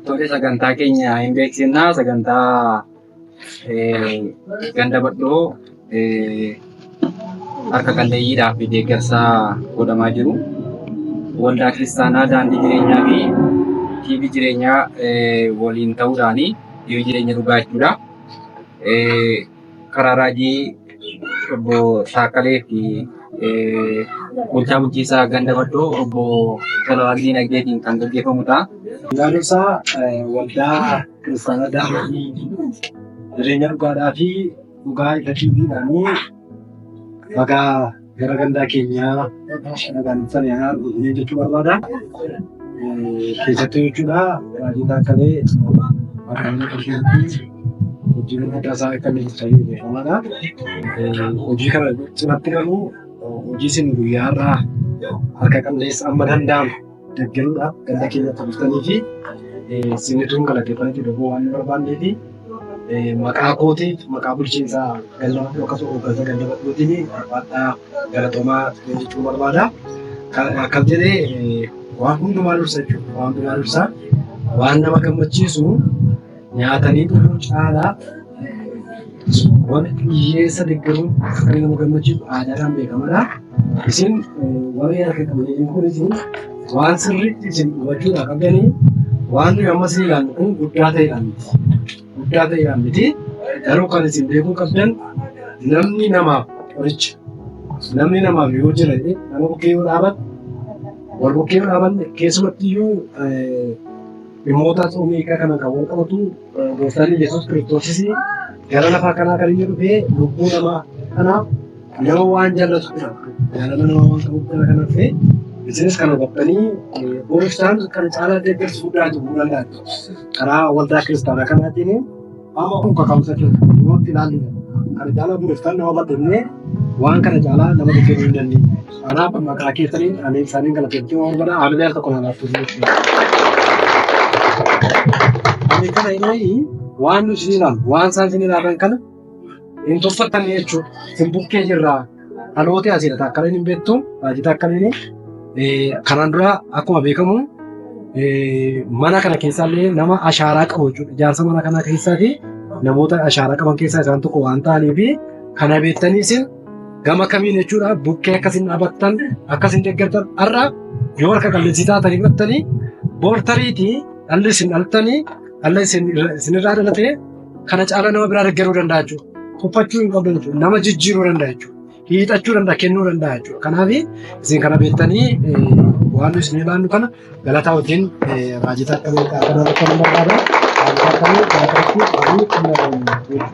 Tole sagantaa keenya hin beeksisnaa sagantaa ganda badhoo harka qalleeyyiidhaaf deeggarsaa godhamaa jiru. Waldaa Kiristaanaa Daandii Jireenyaa fi TV Jireenyaa waliin ta'uudhaan TV Jireenya Dhugaa jechuudha. Karaa raajii obbo Shaakalee fi bulchaa bulchiisaa ganda badhoo obbo Tolawaa Dinagdeetiin kan gaggeeffamudha. Gaaromsaa waldaa Kiristaanaa Daandii Jireenya Dhugaadhaa fi dhugaa ifa TV'dhaanii maqaa gara gandaa keenyaa nagaan sana godhanii jechuu barbaada. Keessattuu jechuudha raajii taakkalee maqaan keessatti hojii gurguddaa isaa akka milkaa'ee beekamaadha. Hojii kana cinaatti garuu hojii isin guyyaa irraa harka qalleessa amma danda'amu deeggaruudhaaf ganda keenyatti dhuftanii fi sinituun galateeffachuu danda'u waan barbaannee fi maqaa kootiif maqaa bulchiinsaa ganda akkasuma hooggansa ganda badhootiin barbaadaa galatoomaa jechuu barbaada. Akkas jedhee waan hundumaa dursa jechuudha. Waan hundumaa dursa waan nama gammachiisu nyaatanii dhuguu caalaa waan hiyyeessa deeggaruun kan nama gammachiisu aadaadhaan beekamaadha. Isin warri harka qabanii kun isin waan sirriitti isin hubachuudhaa qabdanii waan nuyi ammas ilaallu kun guddaa ta'edhaan miti. Guddaa ta'edhaan miti. Garuu kan isin beekuu qabdan namni namaaf qoricha. Namni namaaf yoo jira nama bukkee yoo dhaabate wal bukkee yoo dhaabanne keessumatti iyyuu dhimmoota soomiikaa kana kan wal qabatu gooftaan Yesuus Kiristoosis gara lafaa kanaa kan inni dhufee lubbuu namaa kanaaf nama waan jaallatu jira. Jaalala nama waan qabuuf gara kana dhufee isinis kana hubattanii booriftaan kan caalaa deeggarsa guddaa ta'uu danda'a. Karaa waldaa kiristaanaa kanaatiin amma kun kaka'umsa jiru yoo ilaallu kana caalaa booriftaan nama badannee waan kana caalaa nama deeggaruu hin dandeenye. Kanaaf maqaa keessaniin ani isaaniin galateeffachuu waan barbaada haamilee harka qolaanaaf turre. Ani kana inni waan nu isin ilaalu waan isaan isin ilaalan kana hin tuffattan jechuudha. Isin bukkee jirraa dhalootee asiidha taakkaleen hin beektu raajii taakkaleen kanaan dura akkuma beekamu mana kana keessaallee nama ashaaraa qabu jechuudha. Ijaarsa mana kanaa keessaafi namoota ashaaraa qaban keessaa isaan tokko waan ta'aniif kana beektanii isin gama kamiin jechuudha bukkee akkasin dhaabattan akkasin deeggartan har'a yoo harka qalleessii taatanii fudhattanii boortariitii dhalli isin dhaltanii dhalli isinirraa dhalatee kana caalaa nama biraa deeggaruu danda'a jechuudha. Tuffachuu hin qabdan jechuudha. Nama jijjiiruu danda'a jechuudha. Hiixachuu danda'a kennuu danda'a jechuudha. Kanaaf isin kana beektanii waan nu isin ilaallu kana galataa wajjin raajii taakkalee kana akka nu barbaada. Raajii taakkalee galatachuu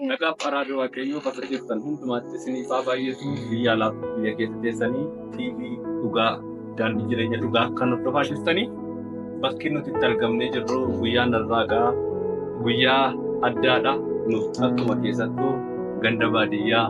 Nagaa paraadoo waaqayyoo bakka jirtan hundumaatti isiniif haa baay'atu biyya alaaf biyya keessa teessanii TV dhugaa daandii jireenya dhugaa kan hordofaa jirtanii bakki nuti itti argamnee jirru guyyaan har'aa guyyaa addaadha. Nuuf akkuma keessattuu ganda baadiyyaa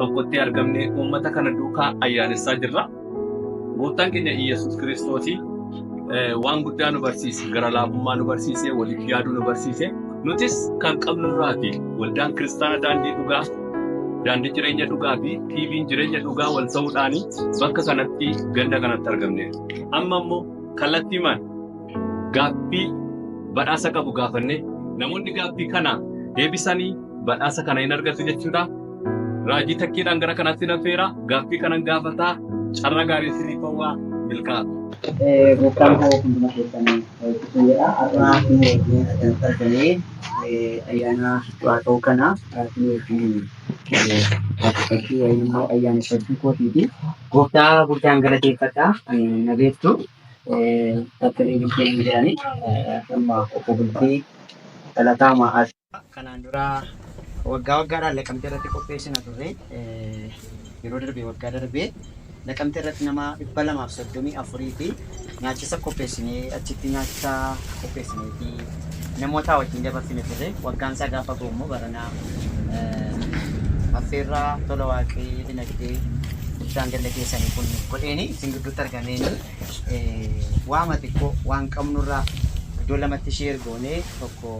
tokkotti argamnee uummata kana duukaa ayyaanessaa jirra. Gooftaan keenya Iyyasuus Kiristoos waan guddaa nu barsiise, gara laafummaa nu barsiise, waliif yaaduu nu barsiise. Nutis kan qabnu irraati waldaan kiristaanaa daandii dhugaa, daandii jireenya dhugaa fi TV'n jireenya dhugaa wal ta'uudhaan bakka kanatti ganda kanatti argamne. Amma immoo kallattiimaan gaaffii badhaasa qabu gaafanne namoonni gaaffii kana deebisanii badhaasa kana hin argatu jechuudha. Raajii takkiidhaan gara kanatti nafeera gaaffii kanan gaafataa carraa gaarii isinii fawwaa milkaa. Gooftaan koo hunduma keessanii hojjetu jedha. Har'aa kun wajjin argamee ayyaana du'aa ta'uu kana fakkii immoo ayyaaneffachuu kootiiti. Gooftaa guddaan galateeffadha. Na beektu tattalee bulteen jedhani amma obbo Bultee Dhalataa Ma'aas. Kanaan dura waggaa waggaadhaan Naqamtee irratti qopheessina turre. Yeroo darbee waggaa darbee Naqamtee irratti nama 234 fi nyaachisa qopheessinee achitti nyaachisa qopheessinee fi namoota wajjin dabarsine turre. Waggaan isaa gaafa ga'u immoo baranaa affeerraa tola waaqii dinagdee guddaan galateessanii kun godheeni isin gidduutti argameeni waama xiqqoo waan qabnurraa iddoo lamatti ishee ergoonee tokko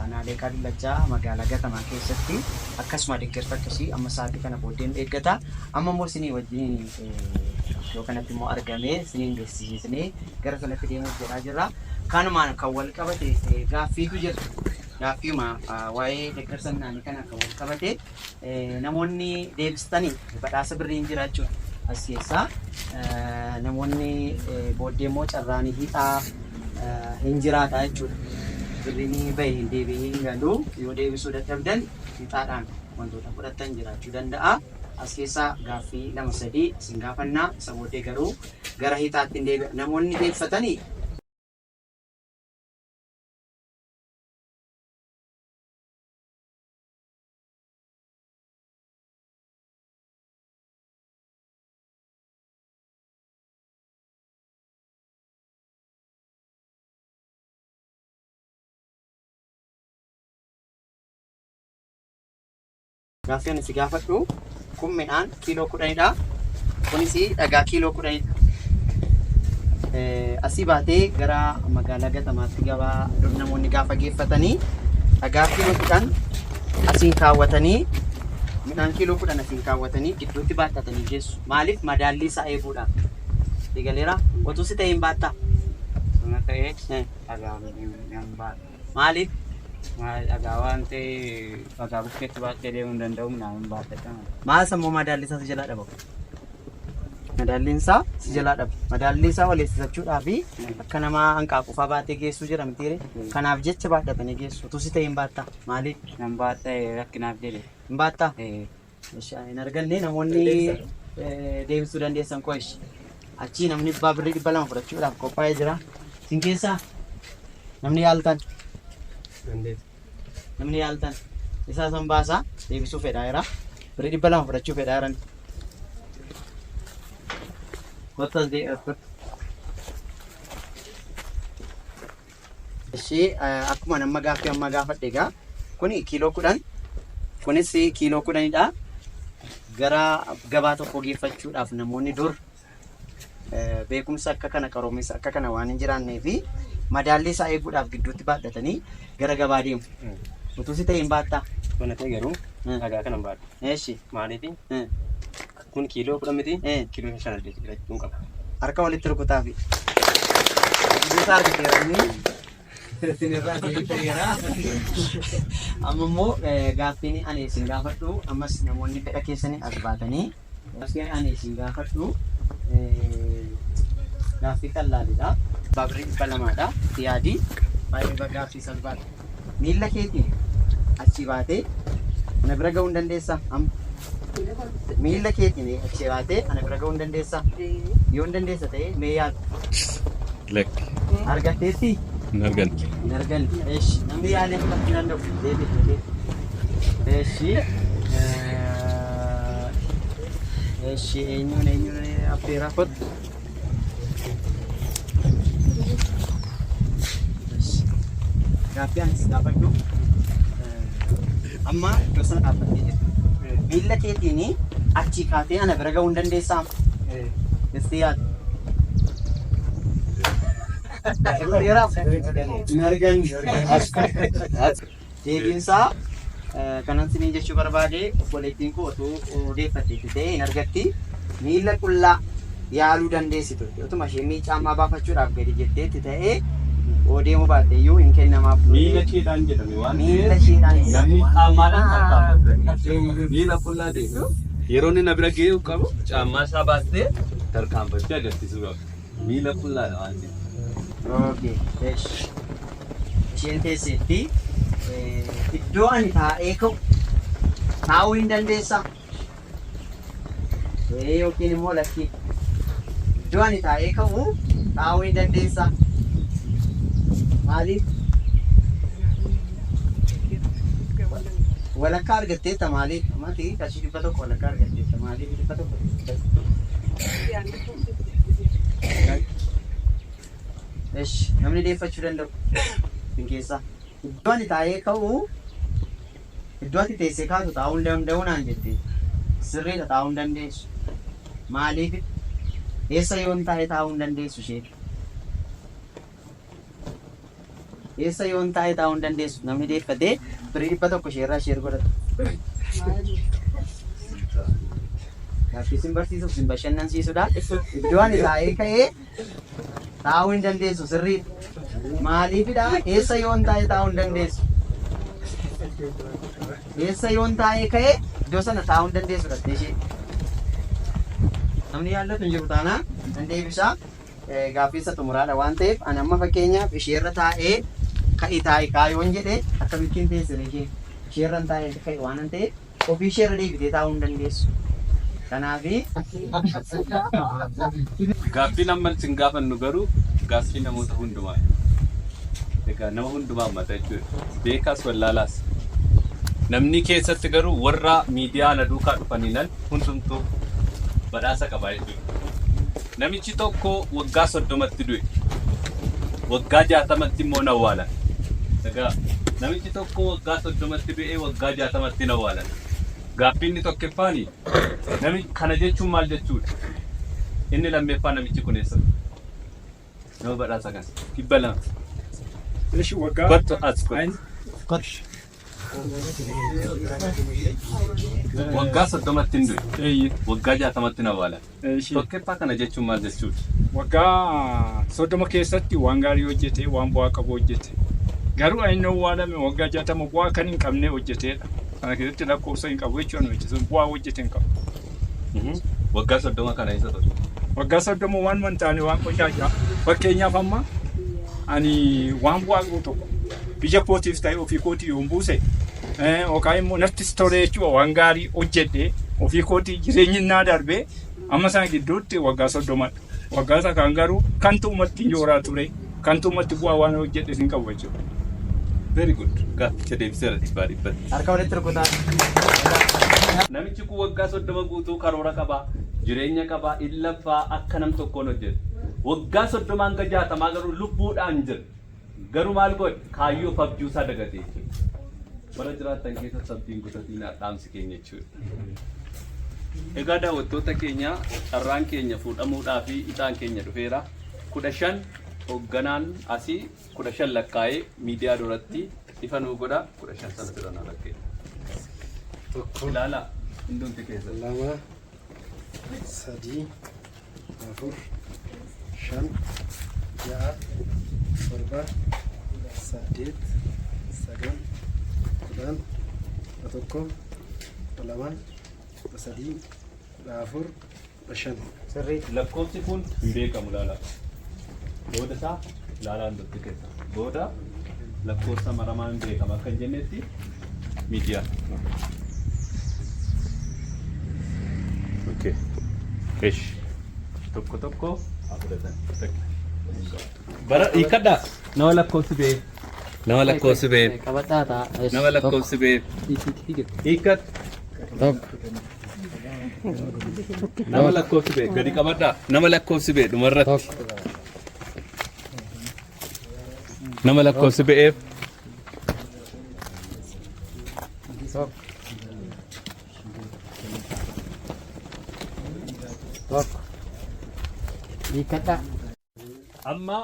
Anaalee Qaallachaa magaalaa Gatamaa keessatti akkasuma deeggarsa akkasii amma sa'aatii kana booddeen eeggata. Amma immoo isinii wajjin iddoo kanatti immoo argamee isiniin beeksisnee gara sanatti deemuuf jedhaa jirra. Kanumaan kan wal qabate gaaffiitu jira. Gaaffiima waa'ee deeggarsa naannoo kana kan wal qabate namoonni deebistanii badhaasa birriin jiraachuudha. As keessaa namoonni booddee immoo carraanii hidhaa hin jiraata jechuudha. Birriin bahee hin deebi'ee hin galu yoo deebisuu dadhabdan hidhaadhaan wantoota fudhatan jiraachuu danda'a. As keessaa gaaffii 2-3 isin gaafannaa isa booddee garuu gara hidhaatti hin deebi'a. Namoonni deebisatanii gaaffii ani si gaafadhu kun midhaan kiiloo 10dha. Kunis dhagaa kiiloo 10dha. Asii baatee gara magaalaa Gatamaatti gabaa namoonni gaafa geeffatanii dhagaa kiiloo 10 asiin kaawwatanii midhaan kiiloo 10 asiin kaawwatanii gidduutti baattatanii geessu. Maaliif madaallii isaa eeguudhaaf. Digaleera otuu si ta'e hin baattaa? Suna ta'ee dhagaa hin baatu. Maaliif? Dhagaa waan ta'e dhagaa bukkeetti baatee deemuu hin danda'u hin baatadha. Maal sammuu madaalli isaa si jalaa dhaba? Madaalliin isaa si jalaa dhaba. Madaalli isaa waleessisachuudhaaf akka nama hanqaaqufaa baatee geessuu jira mitiire. Kanaaf jecha baadhatanii geessu. Utuu si ta'e hin baattaa? Maaliif? Nan baadhaa rakkinaaf jedhe. Hin baattaa? Hin arganne namoonni deebisuu dandeessan qo'ishi. Achii namni birrii 200 fudhachuudhaaf qophaa'ee jira. Isin keessaa namni yaaltan? Namni yaaltan isaa san baasaa deebisuu fedhaa jira. Birrii 200 fudhachuu fedhaa jiran. Kottas deebi'atu. Ishee akkuma nama gaaffii amma gaafadhe egaa kuni kiiloo 10 kunis kiiloo 10dha. Gara gabaa tokko geeffachuudhaaf namoonni dur beekumsa akka kana qaroomessa akka kana waan hin jiraannee fi madaalli isaa eeguudhaaf gidduutti baadhatanii gara gabaa deemu. Utuu si ta'e hin baattaa? Kana ta'e garuu dhagaa kana hin baadhu. Eeshi. Maaliif? Kun kiiloo 10 miti kiiloo 5 jechuun qaba. Harka walitti rukutaa fi gidduusaa argiteeranii sinirraa si'iteera. Amma immoo gaaffiin ani isin gaafadhu ammas namoonni fedha keessanii as baatanii gaaffiin ani isin gaafadhu gaaffii qal'aadha. Birrii 200dha. Yaadii baay'ee gaaffii salphaadha. Miila keetiin achi baatee ana bira ga'uu hin dandeessaa? Miila keetiin achi baatee ana bira ga'uu hin dandeessaa? Yoo hin dandeessa ta'e mee yaadu? Argatteetti? Hin arganne. Hin arganne. Eeshi. Namni yaalee fudhachuu hin danda'u. Deebi'ee. Eeshi. Eeshi eenyuun affeeraa kottu? Gaaffii anis gaafadhu amma iddoo sana dhaabbattee jirtu. Miila keetiin achii kaatee ana bira ga'uu hin dandeessaa? Isti yaadu. Deebiinsaa kanan siniin jechuu barbaade obboleettiin koo otoo odeeffatteetti ta'e hin argatti miila qullaa yaaluu dandeessitu. Otuma ishee miicaamaa baafachuudhaaf gadi jetteetti ta'e odeemu baatte iyyuu hin kennamaaf. Miila isheedhaan jedhame waan Miila isheedhaan namni qaamaadhaan tarkaanfatu. Miila qullaa deemu. Yeroo inni na bira ga'ee qabu caammaa isaa baastee tarkaanfachuu agarsiisuu qaba. Miila qullaadha waan ta'eef. Okay, isheen teesseetti iddoo ani taa'ee ka'u taa'uu hin dandeessaa? Yookiin immoo lakkii iddoo ani taa'ee ka'u taa'uu hin dandeessaa? Maaliif? Walakkaa argatteetta maaliif? Amati qarshii 100 walakkaa argatteetta maaliif 100? Namni deeffachuu danda'u hin keessaa. Iddoo ani taa'ee ka'u iddoo ati teessee kaatu taa'uu hin danda'u naan jettee sirriidha taa'uu hin dandeessu. Maaliif? Eessa yoon taa'ee taa'uu hin dandeessu ishee? Eessa yoon taa'ee taa'uu hin dandeessu namni deeffatee birii 100 isheerraa ishee godhata. Isin barsiisuuf isin bashannansiisudha. Iddoo ani taa'ee ka'ee taa'uu hin dandeessu sirriidha. Maaliifidha? Eessa yoon taa'ee taa'uu hin dandeessu? Eessa yoon taa'ee ka'ee iddoo sana taa'uu hin dandeessu dhattee ishee. Namni yaallatu hin jiru taanaan nan deebisaa gaaffiisa xumuraadha waan ta'eef ani amma fakkeenyaaf isheerra taa'ee ka'i taa'e kaayoon jedhee akkamittiin teessire ishee isheerra taa'ee ka'e waan ta'eef ofii isheerra deebitee taa'uu hin dandeessu. Kanaafi Gaaffii nama sin gaafannu garuu gaaffii namoota hundumaa. Egaa nama hundumaa mata jechuudha. Beekaas wallaalaas. Namni keessatti garuu warra miidiyaa na duukaa dhufaniinan hundumtuu badhaasa qabaa jechuudha. Namichi tokko waggaa 30tti du'e. Waggaa 60tti immoo na awwaalan. Egaa namichi tokko waggaa 30tti du'e waggaa 60tti na awwaalan. Gaaffiin tokkoffaani namichi kana jechuun maal jechuudha? Inni lammeeffaa namichi kun eessa? Nama badhaasa kan. Kibba lama. Eeshi waggaa. Kottu as kottu. Waggaa 30tti hin du'e. Waggaa 60tti na awwaalan. Tokkoffaa kana jechuun maal jechuudha? Waggaa 30 keessatti waan gaarii hojjete, waan bu'aa qabu hojjete. Garuu inni awwaalame waggaa 60 bu'aa kan hin qabne hojjetedha. Kana keessatti lakkoofsa hin qabu jechuudha hojjetan bu'aa hojjete hin qabu. Waggaa 30 kana eessa ture? Waggaa 30 waan mantaane waan qoshaashaa. Fakkeenyaaf amma ani waan bu'aa qabu tokko biyya kootiif ta'e ofii kootii yoon buuse yookaan immoo naftis tole jechuudha waan gaarii hojjedhe ofii kootii jireenyi naa darbee amma sana gidduutti waggaa 30. Waggaa isa kan garuu kan tuumatti jooraa ture kan tuumatti bu'aa waan hojjedhe hin qabu jechuudha. Very good. Gaafficha deebiseera dhibbaa dhibbatti. harka walitti rukutaa. Namichi kun waggaa 30 guutuu karoora qabaa, jireenya qabaa, illaffaa akka nam tokkoon hojjeta. Waggaa 30 hanga 60 garuu lubbuudhaan jira. Garuu maal godhe? Kaayyoo fi abjuu isaa dagate jechuudha. Bara jiraattan keessa sabbiin guutatiin dhaamsi keenya jechuudha. Egaa daawwattoota keenya carraan keenya fuudhamuudhaa fi ixaan keenya dhufeera. 15 hoogganaan asii 15 lakkaa'ee miidiyaa duratti ifa nuu godha 15 sana bira na lakkee. Ilaala hundumti keessa. 2 3 4 5 6 7 8 9 10 11 12 13 14 15. Sirrii. Lakkoofsi kun hin beekamu ilaala. Booda isaa ilaalaan dutti keessa. Booda lakkoofsa maramaan beekama akka hin jennetti miidiyaa. Okay. Ish. Tokko tokko afuratan. Bara hiikadhaa. Nama lakkoofsi bee. Nama lakkoofsi bee. Qabataa ta'a. Nama lakkoofsi bee. Hiikad. Nama lakkoofsi bee. Gadi qabadhaa. Nama lakkoofsi bee dhumarratti. Nama lakkoofsi be'eef. Hiikadhaa. Amma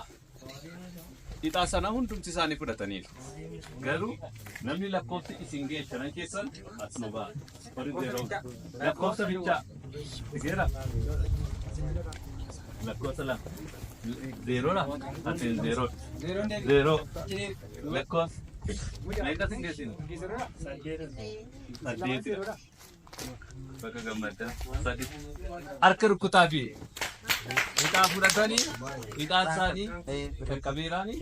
ixaa sana hundumti isaanii fudhataniiru. Garuu namni lakkoofsi isin geessanan keessan as nu ba'a. Lakkoofsa bichaa. Sigeera. Lakkoofsa lama. Zeeroodha. Atiin zeeroo. Zeeroo. Lakkoofsa. Meeqa sin geessinu? Saddeetidha. Bakka gammaddaa. Saddeet. Harka rukkutaa fi ixaa fudhatanii ixaa isaanii qaqqabeeraanii.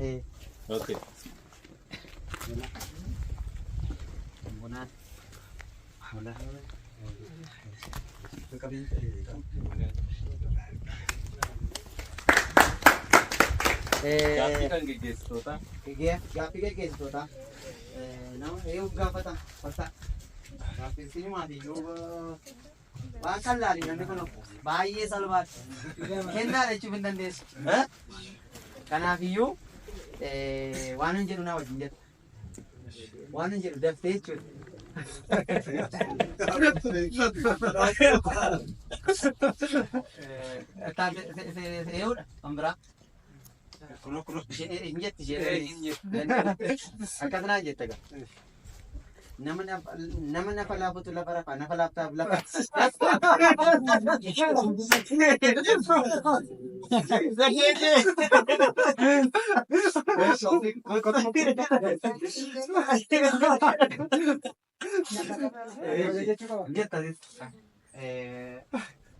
Okay. Gaaffii kan geggeessitoota. Gaaffii geggeessitoota. Nama eeyyuu gaafata. Gaaffii sinumaati yoo waan kan laali namni kun baay'ee salphaadha. Kennaa jechuuf hin dandeessu. Kanaafiyyuu waan hin jedhu naa wajjin jedhu. Waan hin jedhu daftee jechuudha. Eeyyuudha kan biraa. Hin jetti akkasuma jette gaa. Nama nafa laafutu lafa rafa nafa laaftaaf lafa.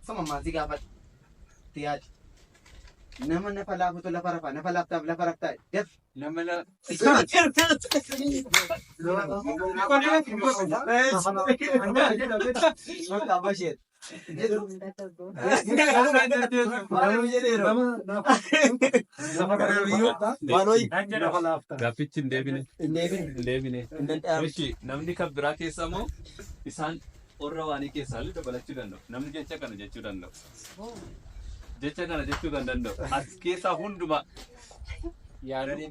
Sama maatii gaafadhu. Tiyaati. Nama nafa laafutu lafa rafa nafa laaftaaf lafa raftaa. Def. Nama la. Gaaffichi hin deebine. Namni kan biraa keessa moo isaan warra waanii keessaa illee dabalachuu danda'u. Namni jecha kana jechuu danda'u. Jecha kana jechuu kan danda'u. As keessaa hundumaa yaadanii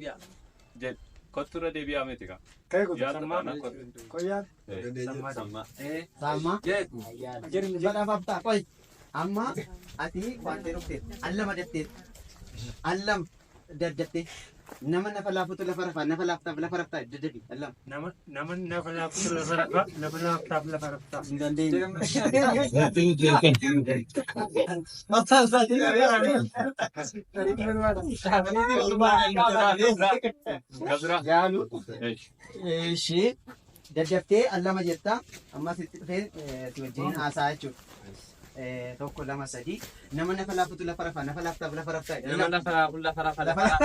jedhu. Kottura deebi'aa miti kaa. Sama. Badhaaf abtaa qoy. Amma ati waantee dhuftee allama daftee allama daddaftee nama nafa laafutu lafa rafaa nafa laaftaaf lafa raftaa daddabi allama. Nama nafa laafutu lafa rafaa nafa laaftaaf lafa raftaa. Hin dandeenye. Ishee daddaftee allama jetta amma sitti dhufee si wajjin haasaa jechuudha. Tokko lama sadii nama nafa laafutu lafa rafaa nafa laaftaaf lafa raftaa. Nama lafa rafaa lafa rafaa.